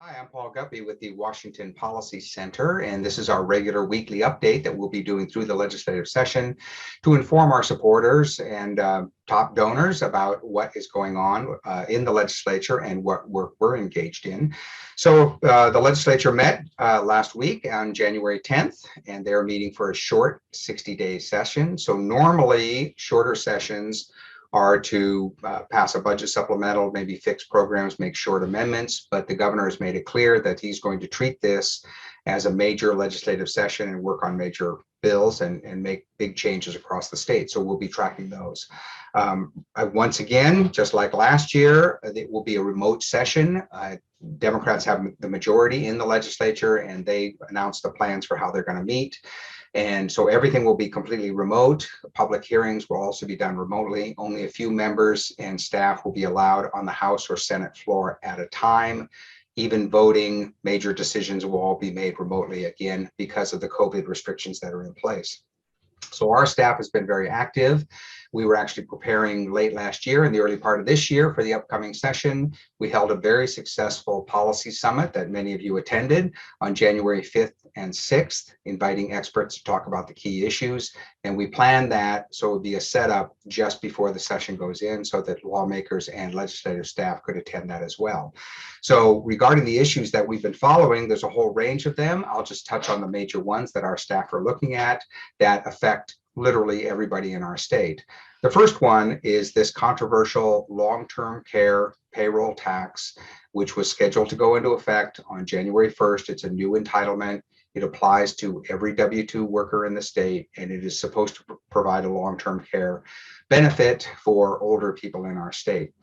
Hi, I'm Paul Guppy with the Washington Policy Center, and this is our regular weekly update that we'll be doing through the legislative session to inform our supporters and top donors about what is going on in the legislature and what work we're engaged in. So the legislature met last week on January 10th, and they're meeting for a short 60-day session. So normally shorter sessions are to pass a budget supplemental, maybe fix programs, make short amendments, but the governor has made it clear that he's going to treat this as a major legislative session and work on major bills and make big changes across the state. So we'll be tracking those. Once again, just like last year, it will be a remote session. Democrats have the majority in the legislature, and they announced the plans for how they're going to meet. And so everything will be completely remote. Public hearings will also be done remotely. Only a few members and staff will be allowed on the House or Senate floor at a time. Even voting, major decisions will all be made remotely again because of the COVID restrictions that are in place. So our staff has been very active. We were actually preparing late last year and the early part of this year for the upcoming session. We held a very successful policy summit that many of you attended on January 5th and 6th, inviting experts to talk about the key issues. And we planned that so it would be a setup just before the session goes in so that lawmakers and legislative staff could attend that as well. So regarding the issues that we've been following, there's a whole range of them. I'll just touch on the major ones that our staff are looking at that affect literally everybody in our state. The first one is this controversial long-term care payroll tax, which was scheduled to go into effect on January 1st. It's a new entitlement. It applies to every W-2 worker in the state, and it is supposed to provide a long-term care benefit for older people in our state.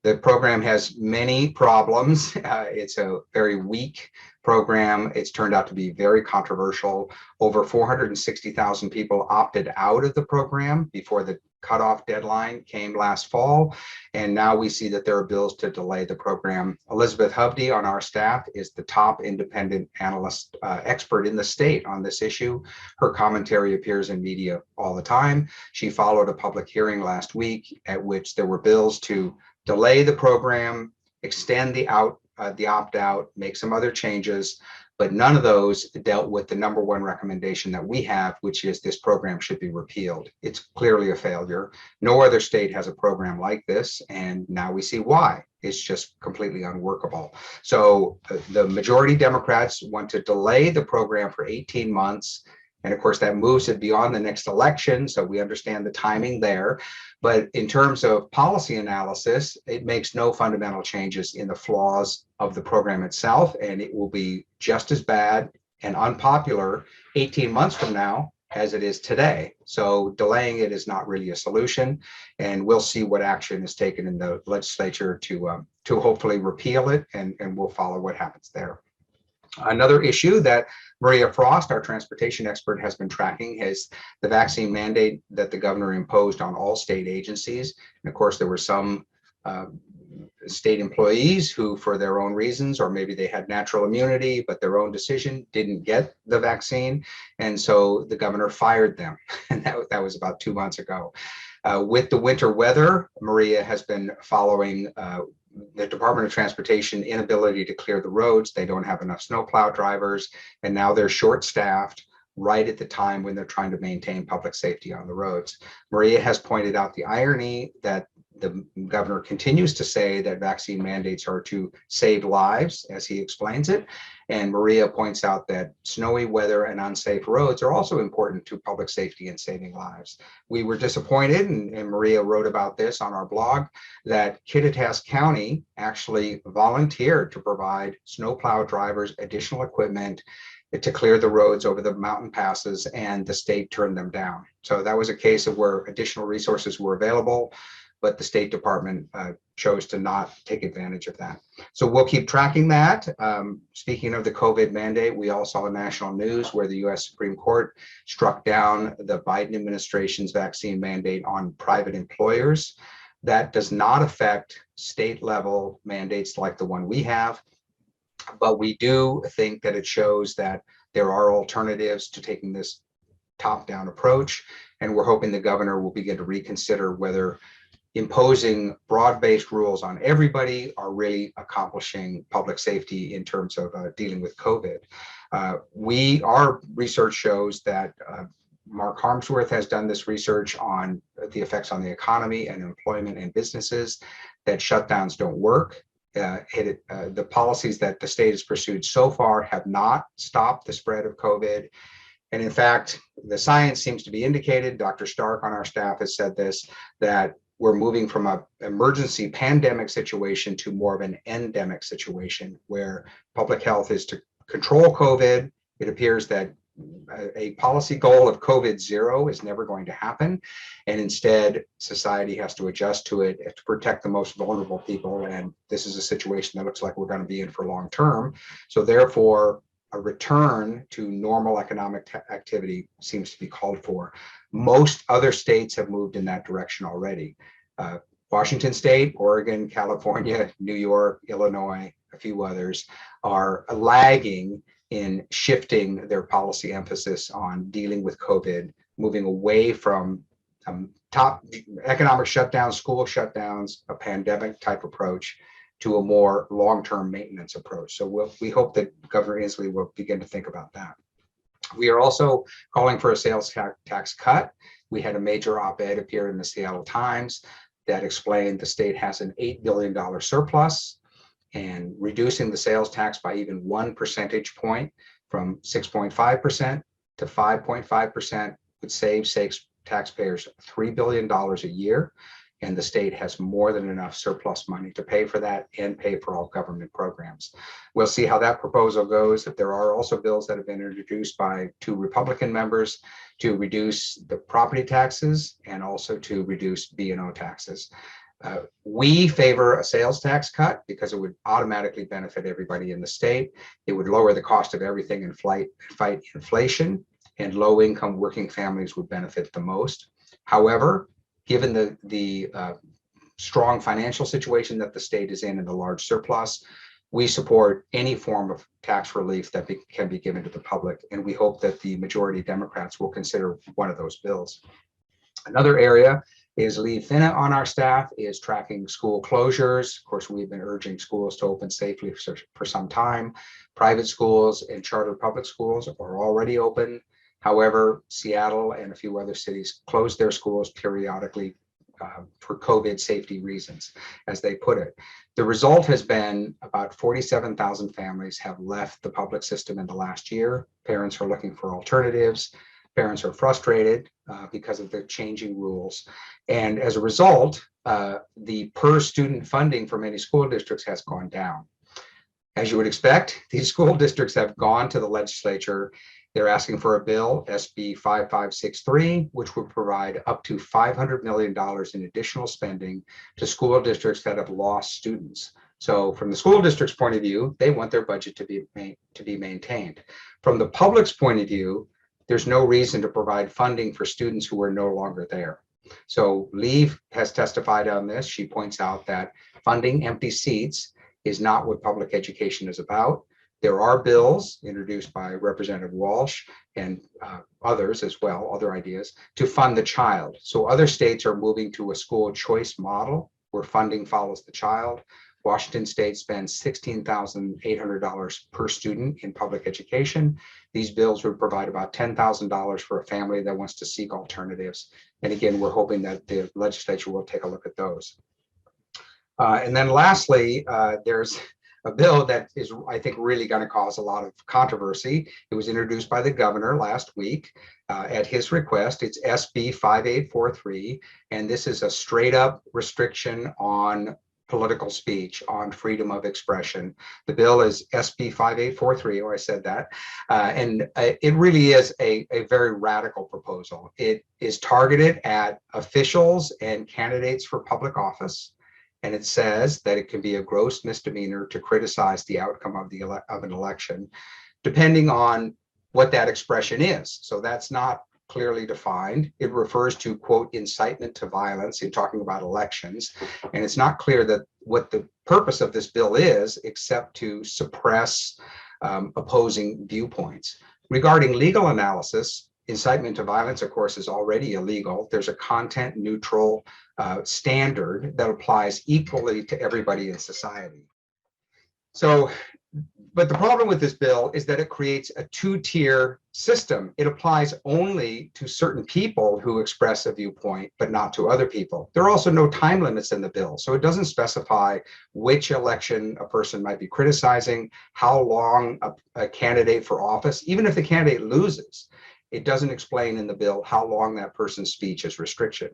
The program has many problems. It's a very weak program. It's turned out to be very controversial. Over 460,000 people opted out of the program before the cutoff deadline came last fall. And now we see that there are bills to delay the program. Elizabeth Hovde on our staff is the top independent analyst expert in the state on this issue. Her commentary appears in media all the time. She followed a public hearing last week at which there were bills to delay the program, extend the opt-out, make some other changes, but none of those dealt with the number one recommendation that we have, which is this program should be repealed. It's clearly a failure. No other state has a program like this, and now we see why. It's just completely unworkable. So the majority Democrats want to delay the program for 18 months. And of course, that moves it beyond the next election. So we understand the timing there. But in terms of policy analysis, it makes no fundamental changes in the flaws of the program itself. And it will be just as bad and unpopular 18 months from now as it is today. So delaying it is not really a solution. And we'll see what action is taken in the legislature to hopefully repeal it. And we'll follow what happens there. Another issue that Maria Frost, our transportation expert, has been tracking is the vaccine mandate that the governor imposed on all state agencies. And of course, there were some state employees who, for their own reasons, or maybe they had natural immunity, but their own decision, didn't get the vaccine. And so the governor fired them. And that was about 2 months ago. With the winter weather, Maria has been following the Department of Transportation inability to clear the roads. They don't have enough snowplow drivers, and now they're short-staffed right at the time when they're trying to maintain public safety on the roads. Maria has pointed out the irony that the governor continues to say that vaccine mandates are to save lives, as he explains it. And Maria points out that snowy weather and unsafe roads are also important to public safety and saving lives. We were disappointed, and Maria wrote about this on our blog, that Kittitas County actually volunteered to provide snowplow drivers additional equipment to clear the roads over the mountain passes, and the state turned them down. So that was a case of where additional resources were available, but the State Department chose to not take advantage of that. So we'll keep tracking that. Speaking of the COVID mandate, we all saw national news where the US Supreme Court struck down the Biden administration's vaccine mandate on private employers. That does not affect state level mandates like the one we have, but we do think that it shows that there are alternatives to taking this top-down approach, and we're hoping the governor will begin to reconsider whether imposing broad-based rules on everybody are really accomplishing public safety in terms of dealing with COVID. Our research shows that Mark Harmsworth has done this research on the effects on the economy and employment and businesses, that shutdowns don't work. The policies that the state has pursued so far have not stopped the spread of COVID. And in fact, the science seems to be indicated, Dr. Stark on our staff has said this, that we're moving from an emergency pandemic situation to more of an endemic situation where public health is to control COVID. It appears that a policy goal of COVID zero is never going to happen. And instead, society has to adjust to it to protect the most vulnerable people. And this is a situation that looks like we're going to be in for long term. So therefore, a return to normal economic activity seems to be called for. Most other states have moved in that direction already. Washington State, Oregon, California, New York, Illinois, a few others are lagging in shifting their policy emphasis on dealing with COVID, moving away from top economic shutdowns, school shutdowns, a pandemic type approach, to a more long-term maintenance approach. So we hope that Governor Inslee will begin to think about that. We are also calling for a sales tax cut. We had a major op-ed appear in the Seattle Times that explained the state has an $8 billion surplus, and reducing the sales tax by even 1 percentage point from 6.5% to 5.5% would save taxpayers $3 billion a year. And the state has more than enough surplus money to pay for that and pay for all government programs. We'll see how that proposal goes. There are also bills that have been introduced by 2 Republican members to reduce the property taxes and also to reduce B&O taxes. We favor a sales tax cut because it would automatically benefit everybody in the state. It would lower the cost of everything and fight inflation, and low-income working families would benefit the most. However, given the strong financial situation that the state is in and the large surplus, we support any form of tax relief that can be given to the public, and we hope that the majority Democrats will consider one of those bills. Another area is Lee Finna on our staff is tracking school closures. Of course, we've been urging schools to open safely for some time. Private schools and charter public schools are already open. However, Seattle and a few other cities close their schools periodically for COVID safety reasons, as they put it. The result has been about 47,000 families have left the public system in the last year. Parents are looking for alternatives. Parents are frustrated because of the changing rules. And as a result, the per student funding for many school districts has gone down. As you would expect, these school districts have gone to the legislature. They're asking for a bill, SB 5563, which would provide up to $500 million in additional spending to school districts that have lost students. So from the school district's point of view, they want their budget to be maintained. From the public's point of view, there's no reason to provide funding for students who are no longer there. So Lee has testified on this. She points out that funding empty seats is not what public education is about. There are bills introduced by Representative Walsh and others as well, other ideas, to fund the child. So other states are moving to a school choice model where funding follows the child. Washington State spends $16,800 per student in public education. These bills would provide about $10,000 for a family that wants to seek alternatives. And again, we're hoping that the legislature will take a look at those. And then lastly, there's a bill that is, I think, really going to cause a lot of controversy. It was introduced by the governor last week at his request. It's SB 5843, and this is a straight up restriction on political speech, on freedom of expression. The bill is SB 5843, I said that, and it really is a very radical proposal. It is targeted at officials and candidates for public office, and it says that it can be a gross misdemeanor to criticize the outcome of an election, depending on what that expression is. So that's not clearly defined. It refers to, quote, incitement to violence in talking about elections. And it's not clear that what the purpose of this bill is, except to suppress opposing viewpoints. Regarding legal analysis, Incitement to violence, of course, is already illegal. There's a content neutral standard that applies equally to everybody in society. So, but the problem with this bill is that it creates a two-tier system. It applies only to certain people who express a viewpoint, but not to other people. There are also no time limits in the bill, so it doesn't specify which election a person might be criticizing, how long a candidate for office, even if the candidate loses, it doesn't explain in the bill how long that person's speech is restriction.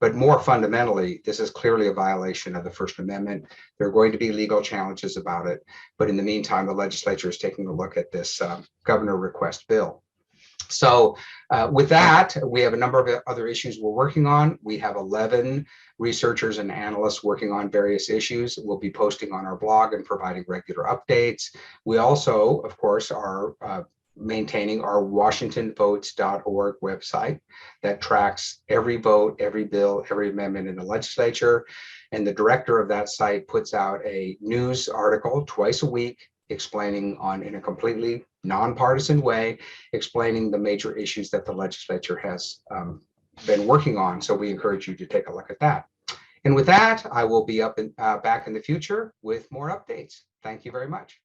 But more fundamentally, this is clearly a violation of the First Amendment. There are going to be legal challenges about it. But in the meantime, the legislature is taking a look at this governor request bill. So with that, we have a number of other issues we're working on. We have 11 researchers and analysts working on various issues. We'll be posting on our blog and providing regular updates. We also, of course, are maintaining our WashingtonVotes.org website that tracks every vote, every bill, every amendment in the legislature. And the director of that site puts out a news article twice a week explaining in a completely nonpartisan way, explaining the major issues that the legislature has been working on. So we encourage you to take a look at that. And with that, I will be back in the future with more updates. Thank you very much.